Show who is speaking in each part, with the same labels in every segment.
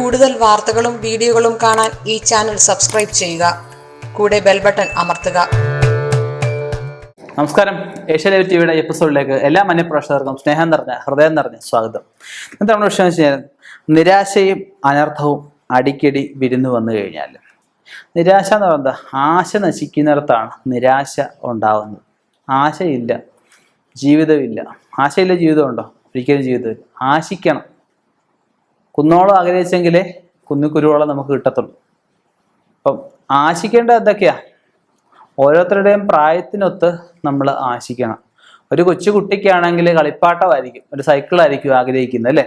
Speaker 1: കൂടുതൽ വാർത്തകളും വീഡിയോകളും കാണാൻ ഈ ചാനൽ സബ്സ്ക്രൈബ് ചെയ്യുക. കൂടെ ബെൽ ബട്ടൺ അമർത്തുക.
Speaker 2: നമസ്കാരം. ഏഷ്യാനെറ്റ് ടിവിയുടെ എപ്പിസോഡിലേക്ക് എല്ലാ മാന്യപ്രേക്ഷകർക്കും സ്നേഹം നിറഞ്ഞ ഹൃദയം നിറഞ്ഞ സ്വാഗതം. എന്താണ് വിഷയം വെച്ച് കഴിഞ്ഞാൽ, നിരാശയും അനർത്ഥവും അടിക്കടി വിരുന്നു വന്നു കഴിഞ്ഞാൽ, നിരാശ എന്ന് പറയുന്നത് ആശ നശിക്കുന്നിടത്താണ് നിരാശ ഉണ്ടാവുന്നത്. ആശയില്ല ജീവിതമില്ല. ആശയില്ല ജീവിതമുണ്ടോ? ഒരിക്കലും ജീവിതമില്ല. ആശിക്കണം. കുന്നോളം ആഗ്രഹിച്ചെങ്കിലേ കുന്നിക്കുരുവോളം നമുക്ക് കിട്ടത്തുള്ളൂ. അപ്പം ആശിക്കേണ്ടത് എന്തൊക്കെയാ? ഓരോരുത്തരുടെയും പ്രായത്തിനൊത്ത് നമ്മൾ ആശിക്കണം. ഒരു കൊച്ചു കുട്ടിക്കാണെങ്കിൽ കളിപ്പാട്ടമായിരിക്കും, ഒരു സൈക്കിളായിരിക്കും ആഗ്രഹിക്കുന്നത്, അല്ലേ?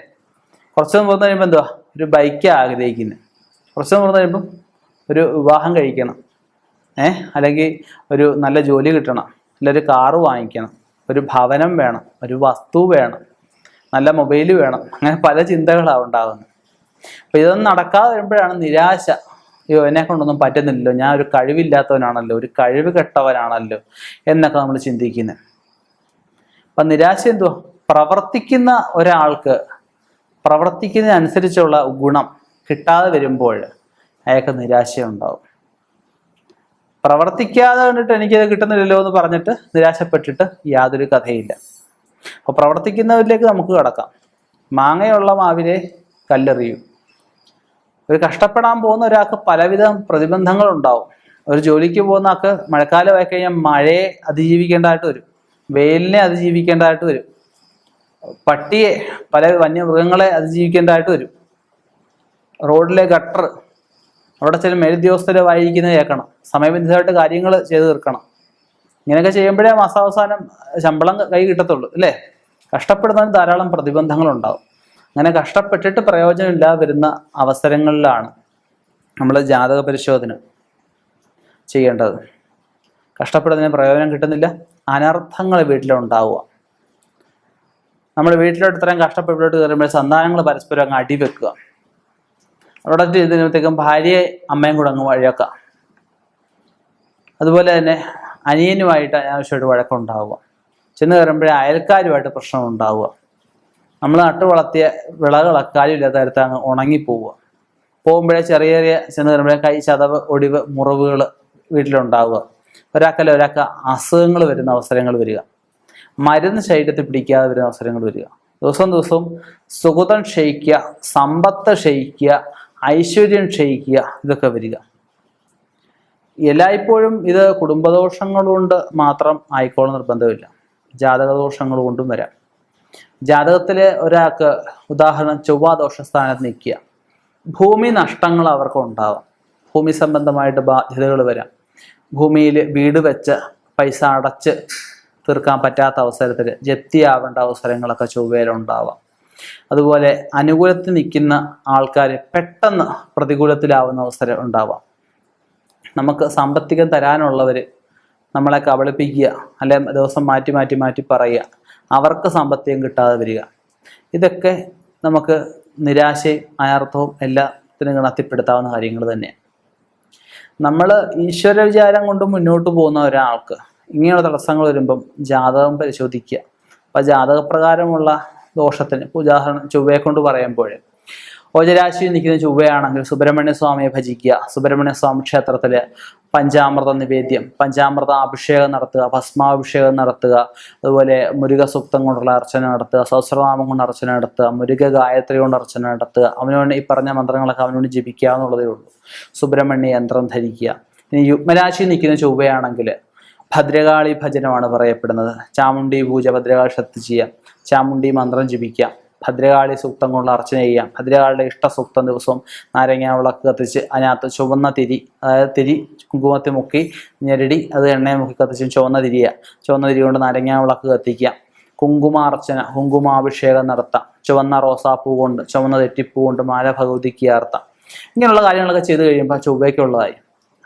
Speaker 2: കുറച്ച് മുമ്പ് കഴിയുമ്പോൾ എന്തുവാ? ഒരു ബൈക്കാണ് ആഗ്രഹിക്കുന്നത്. കുറച്ച് മുമ്പ് കഴിയുമ്പം ഒരു വിവാഹം കഴിക്കണം, അല്ലെങ്കിൽ ഒരു നല്ല ജോലി കിട്ടണം, അല്ലെങ്കിൽ ഒരു കാറ് വാങ്ങിക്കണം, ഒരു ഭവനം വേണം, ഒരു വസ്തു വേണം, നല്ല മൊബൈൽ വേണം. അങ്ങനെ പല ചിന്തകളാണ് ഉണ്ടാകുന്നത്. അപ്പം ഇതൊന്നും നടക്കാതെ വരുമ്പോഴാണ് നിരാശ. അയ്യോ, എന്നെ കൊണ്ടൊന്നും പറ്റുന്നില്ലല്ലോ, ഞാൻ ഒരു കഴിവില്ലാത്തവനാണല്ലോ, ഒരു കഴിവ് കെട്ടവനാണല്ലോ എന്നൊക്കെ നമ്മൾ ചിന്തിക്കുന്നത്. അപ്പം നിരാശ എന്തുവാ? പ്രവർത്തിക്കുന്ന ഒരാൾക്ക് പ്രവർത്തിക്കുന്നതിനനുസരിച്ചുള്ള ഗുണം കിട്ടാതെ വരുമ്പോൾ അയാൾക്ക് നിരാശയുണ്ടാവും. പ്രവർത്തിക്കാതെ കണ്ടിട്ട് എനിക്കത് കിട്ടുന്നില്ലല്ലോ എന്ന് പറഞ്ഞിട്ട് നിരാശപ്പെട്ടിട്ട് യാതൊരു കഥയില്ല. അപ്പോൾ പ്രവർത്തിക്കുന്നവരിലേക്ക് നമുക്ക് കടക്കാം. മാങ്ങയുള്ള മാവിലെ കല്ലെറിയും. ഒരു കഷ്ടപ്പെടാൻ പോകുന്ന ഒരാൾക്ക് പലവിധ പ്രതിബന്ധങ്ങളുണ്ടാവും. ഒരു ജോലിക്ക് പോകുന്ന ആൾക്ക് മഴക്കാലമായി കഴിഞ്ഞാൽ മഴയെ അതിജീവിക്കേണ്ടതായിട്ട് വരും, വെയിലിനെ അതിജീവിക്കേണ്ടതായിട്ട് വരും, പട്ടിയെ, പല വന്യമൃഗങ്ങളെ അതിജീവിക്കേണ്ടതായിട്ട് വരും. റോഡിലെ ഗട്ടർ, അവിടെ ചില മേലുദ്യോഗസ്ഥരെ വായിക്കുന്നത് കേൾക്കണം, സമയബന്ധിതമായിട്ട് കാര്യങ്ങൾ ചെയ്തു തീർക്കണം. ഇങ്ങനെയൊക്കെ ചെയ്യുമ്പോഴേ മാസാവസാനം ശമ്പളം കൈ കിട്ടത്തുള്ളൂ, അല്ലേ? കഷ്ടപ്പെടുന്നതിന് ധാരാളം പ്രതിബന്ധങ്ങളുണ്ടാവും. അങ്ങനെ കഷ്ടപ്പെട്ടിട്ട് പ്രയോജനമില്ലാതെ വരുന്ന അവസരങ്ങളിലാണ് നമ്മൾ ജാതക പരിശോധന ചെയ്യേണ്ടത്. കഷ്ടപ്പെടുന്നതിന് പ്രയോജനം കിട്ടുന്നില്ല, അനർത്ഥങ്ങൾ വീട്ടിലുണ്ടാവുക. നമ്മൾ വീട്ടിലോട്ട് ഇത്രയും കഷ്ടപ്പെട്ടിട്ട് കയറുമ്പോൾ സന്താനങ്ങൾ പരസ്പരം അങ്ങ് അടിവെക്കുക. അവിടെ ഇതിനകത്തേക്കും ഭാര്യയെ അമ്മയും കൂടെ അങ്ങ് വഴക്കാം. അതുപോലെ തന്നെ അനിയനുമായിട്ട് അനാവശ്യമായിട്ട് വഴക്കുണ്ടാവുക. ചെന്ന് കയറുമ്പോഴേ അയൽക്കാരുമായിട്ട് പ്രശ്നം ഉണ്ടാവുക. നമ്മൾ നട്ടു വളർത്തിയ വിളകളൊക്കെ കാര്യമില്ലാത്ത തരത്ത് അങ്ങ് ഉണങ്ങിപ്പോവുക. പോകുമ്പോഴേ ചെറിയ ചെറിയ ചെന്ന് കയറുമ്പോഴേ കൈ ചതവ്, ഒടിവ്, മുറിവുകൾ വീട്ടിലുണ്ടാവുക. ഒരാൾക്ക് അസുഖങ്ങൾ വരുന്ന അവസരങ്ങൾ വരിക. മരുന്ന് ശരീരത്തിൽ പിടിക്കാതെ വരുന്ന അവസരങ്ങൾ വരിക. ദിവസവും സുഖതം ക്ഷയിക്കുക, സമ്പത്ത് ക്ഷയിക്കുക, ഐശ്വര്യം ക്ഷയിക്കുക, ഇതൊക്കെ വരിക. എല്ലായ്പ്പോഴും ഇത് കുടുംബദോഷങ്ങൾ കൊണ്ട് മാത്രം ആയിക്കോളും നിർബന്ധമില്ല. ജാതകദോഷങ്ങൾ കൊണ്ടും വരാം. ജാതകത്തിലെ ഒരാൾക്ക് ഉദാഹരണം ചൊവ്വാദോഷ സ്ഥാനത്ത് നിൽക്കുക, ഭൂമി നഷ്ടങ്ങൾ അവർക്ക് ഉണ്ടാവാം. ഭൂമി സംബന്ധമായിട്ട് ബാധ്യതകൾ വരാം. ഭൂമിയിൽ വീട് വെച്ച് പൈസ അടച്ച് തീർക്കാൻ പറ്റാത്ത അവസരത്തിൽ ജപ്തിയാവേണ്ട അവസരങ്ങളൊക്കെ ചൊവ്വയിലുണ്ടാവാം. അതുപോലെ അനുകൂലത്തിൽ നിൽക്കുന്ന ആൾക്കാർ പെട്ടെന്ന് പ്രതികൂലത്തിലാവുന്ന അവസരം ഉണ്ടാവാം. നമുക്ക് സാമ്പത്തികം തരാനുള്ളവർ നമ്മളെ കബളിപ്പിക്കുക, അല്ലെ ദിവസം മാറ്റി പറയുക, അവർക്ക് സാമ്പത്തികം കിട്ടാതെ വരിക. ഇതൊക്കെ നമുക്ക് നിരാശയും അനർത്ഥവും എല്ലാത്തിനും ഗണത്തിൽപ്പെടുത്താവുന്ന കാര്യങ്ങൾ തന്നെയാണ്. നമ്മൾ ഈശ്വര വിചാരം കൊണ്ട് മുന്നോട്ട് പോകുന്ന ഒരാൾക്ക് ഇങ്ങനെയുള്ള തടസ്സങ്ങൾ വരുമ്പം ജാതകം പരിശോധിക്കുക. അപ്പം ജാതകപ്രകാരമുള്ള ദോഷത്തിന്, ഉദാഹരണം ചൊവ്വയെ കൊണ്ട് പറയുമ്പോൾ, ഓജരാശിയിൽ നിൽക്കുന്ന ചൊവ്വയാണെങ്കിൽ സുബ്രഹ്മണ്യ സ്വാമിയെ ഭജിക്കുക. സുബ്രഹ്മണ്യ സ്വാമി ക്ഷേത്രത്തിൽ പഞ്ചാമൃത നിവേദ്യം, പഞ്ചാമൃത അഭിഷേകം നടത്തുക, ഭസ്മാഭിഷേകം നടത്തുക. അതുപോലെ മുരുക സൂക്തം കൊണ്ടുള്ള അർച്ചന നടത്തുക, സഹസ്രനാമം കൊണ്ട് അർച്ചന നടത്തുക, മുരുക ഗായത്രി കൊണ്ട് അർച്ചന നടത്തുക. അവനോട് ഈ പറഞ്ഞ മന്ത്രങ്ങളൊക്കെ അവനോട് ജപിക്കുക എന്നുള്ളതേ ഉള്ളൂ. സുബ്രഹ്മണ്യ യന്ത്രം ധരിക്കുക. ഇനി യുഗ്മരാശിയിൽ നിൽക്കുന്ന ചൊവ്വയാണെങ്കിൽ ഭദ്രകാളി ഭജനമാണ് പറയപ്പെടുന്നത്. ചാമുണ്ഡി പൂജ ഭദ്രകാളി ശക്തി ചെയ്യാം, ചാമുണ്ഡി മന്ത്രം ജപിക്കാം, ഭദ്രകാളി സൂക്തം കൊണ്ട് അർച്ചന ചെയ്യാം. ഭദ്രകാളിയുടെ ഇഷ്ടസൂക്തം ദിവസവും നാരങ്ങ വിളക്ക് കത്തിച്ച് അതിനകത്ത് ചുവന്ന തിരി, അതായത് തിരി കുങ്കുമത്തിൽ മുക്കി ഞെരടി അത് എണ്ണയെ മുക്കി കത്തിച്ച് ചുവന്ന തിരി കൊണ്ട് നാരങ്ങ വിളക്ക് കത്തിക്കാം. കുങ്കുമാർച്ചന, കുങ്കുമാഭിഷേകം നടത്താം. ചുവന്ന റോസാപ്പൂ കൊണ്ട്, ചുവന്ന തെറ്റിപ്പൂ കൊണ്ട് മാല ഭഗവതിക്ക് ചേർത്താം. ഇങ്ങനെയുള്ള കാര്യങ്ങളൊക്കെ ചെയ്ത് കഴിയുമ്പോൾ ചൊവ്വയ്ക്കുള്ളതായി.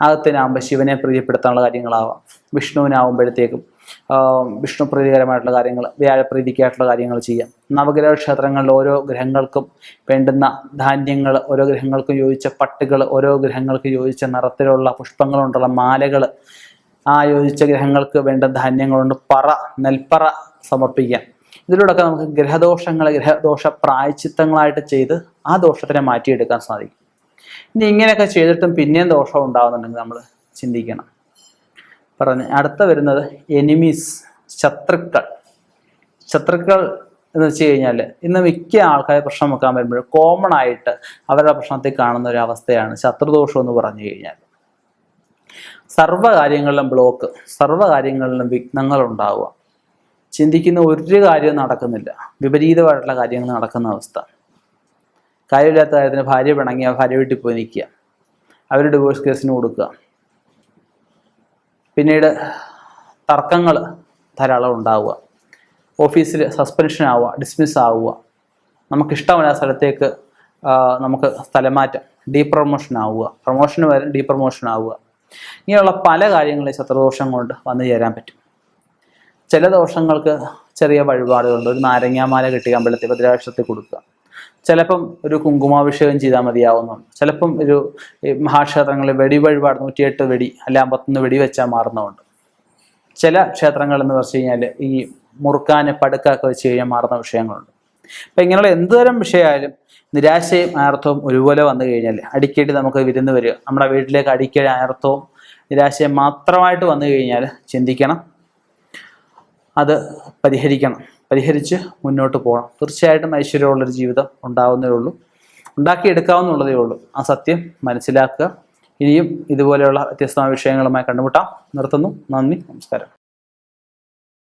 Speaker 2: അകത്തിനാകുമ്പോൾ ശിവനെ പ്രീതിപ്പെടുത്താനുള്ള കാര്യങ്ങളാവാം. വിഷ്ണുവിനാവുമ്പോഴത്തേക്കും വിഷ്ണു പ്രീതികരമായിട്ടുള്ള കാര്യങ്ങൾ, വ്യാഴപ്രീതിക്കായിട്ടുള്ള കാര്യങ്ങൾ ചെയ്യാം. നവഗ്രഹ ക്ഷേത്രങ്ങളിൽ ഓരോ ഗ്രഹങ്ങൾക്കും വേണ്ടുന്ന ധാന്യങ്ങൾ, ഓരോ ഗ്രഹങ്ങൾക്കും യോജിച്ച പട്ടുകൾ, ഓരോ ഗ്രഹങ്ങൾക്ക് യോജിച്ച നിറത്തിലുള്ള പുഷ്പങ്ങളുണ്ടുള്ള മാലകൾ, ആ യോജിച്ച ഗ്രഹങ്ങൾക്ക് വേണ്ട ധാന്യങ്ങളുണ്ട്. നെൽപ്പറ സമർപ്പിക്കാം. ഇതിലൂടെയൊക്കെ നമുക്ക് ഗ്രഹദോഷ പ്രായച്ചിത്തങ്ങളായിട്ട് ചെയ്ത് ആ ദോഷത്തിനെ മാറ്റിയെടുക്കാൻ സാധിക്കും. ഇനി ഇങ്ങനെയൊക്കെ ചെയ്തിട്ടും പിന്നെയും ദോഷം ഉണ്ടാകുന്നുണ്ടെങ്കിൽ നമ്മൾ ചിന്തിക്കണം. അടുത്ത വരുന്നത് എനിമീസ്, ശത്രുക്കൾ. ശത്രുക്കൾ എന്ന് വെച്ച് കഴിഞ്ഞാൽ ഇന്ന് മിക്ക ആൾക്കാരെ പ്രശ്നം വെക്കാൻ വരുമ്പോൾ കോമൺ ആയിട്ട് അവരുടെ പ്രശ്നത്തിൽ കാണുന്ന ഒരു അവസ്ഥയാണ് ശത്രുദോഷം എന്ന് പറഞ്ഞു കഴിഞ്ഞാൽ. സർവ്വകാര്യങ്ങളിലും ബ്ലോക്ക്, സർവ്വകാര്യങ്ങളിലും വിഘ്നങ്ങൾ ഉണ്ടാവുക, ചിന്തിക്കുന്ന ഒരു കാര്യവും നടക്കുന്നില്ല, വിപരീതമായിട്ടുള്ള കാര്യങ്ങൾ നടക്കുന്ന അവസ്ഥ. കാര്യമില്ലാത്ത കാര്യത്തിന് ഭാര്യ പിണങ്ങിയ ഭാര്യ വീട്ടിൽ പോയി നിൽക്കുക, അവർ ഡിവോഴ്സ് കേസിന് കൊടുക്കുക, പിന്നീട് തർക്കങ്ങൾ ധാരാളം ഉണ്ടാവുക, ഓഫീസിൽ സസ്പെൻഷൻ ആവുക, ഡിസ്മിസ് ആവുക, നമുക്കിഷ്ടമുള്ള സ്ഥലത്തേക്ക് നമുക്ക് സ്ഥലമാറ്റം, ഡീപ്രമോഷൻ ആവുക, പ്രൊമോഷന് വരും ഡീപ്രമോഷൻ ആവുക. ഇങ്ങനെയുള്ള പല കാര്യങ്ങളും ശത്രുദോഷം കൊണ്ട് വന്നു ചേരാൻ പറ്റും. ചില ദോഷങ്ങൾക്ക് ചെറിയ വഴിപാടുകളുണ്ട്. ഒരു നാരങ്ങാമാല കെട്ടി അമ്പലത്തിൽ ഭദ്രാക്ഷരത്തിൽ കൊടുക്കുക. ചിലപ്പം ഒരു കുങ്കുമാഭിഷേകം ചെയ്താൽ മതിയാവുന്നുണ്ട്. ചിലപ്പം ഒരു മഹാക്ഷേത്രങ്ങളിൽ വെടി വഴിപാട് 108 വെടി അല്ല 51 വെടി വെച്ചാൽ മാറുന്നതുണ്ട്. ചില ക്ഷേത്രങ്ങൾ എന്ന് വെച്ച് കഴിഞ്ഞാൽ ഈ മുറുക്കാന് പടുക്കൊക്കെ വെച്ച് കഴിഞ്ഞാൽ മാറുന്ന വിഷയങ്ങളുണ്ട്. അപ്പം ഇങ്ങനെയുള്ള എന്തുതരം വിഷയമായാലും നിരാശയും അനർത്ഥവും ഒരുപോലെ വന്നു കഴിഞ്ഞാൽ അടിക്കടി നമുക്ക് വിരുന്ന് വരിക. നമ്മുടെ വീട്ടിലേക്ക് അടിക്കടി അനർത്ഥവും നിരാശയും മാത്രമായിട്ട് വന്നു കഴിഞ്ഞാൽ ചിന്തിക്കണം, അത് പരിഹരിക്കണം, പരിഹരിച്ച് മുന്നോട്ട് പോകണം. തീർച്ചയായിട്ടും ഐശ്വര്യമുള്ളൊരു ജീവിതം ഉണ്ടാവുന്നതേ ഉള്ളൂ, ഉണ്ടാക്കിയെടുക്കാവുന്നുള്ളതേ ഉള്ളൂ. ആ സത്യം മനസ്സിലാക്കുക. ഇനിയും ഇതുപോലെയുള്ള വ്യത്യസ്തമായ വിഷയങ്ങളുമായി കണ്ടുമുട്ടാം. നിർത്തുന്നു. നന്ദി, നമസ്കാരം.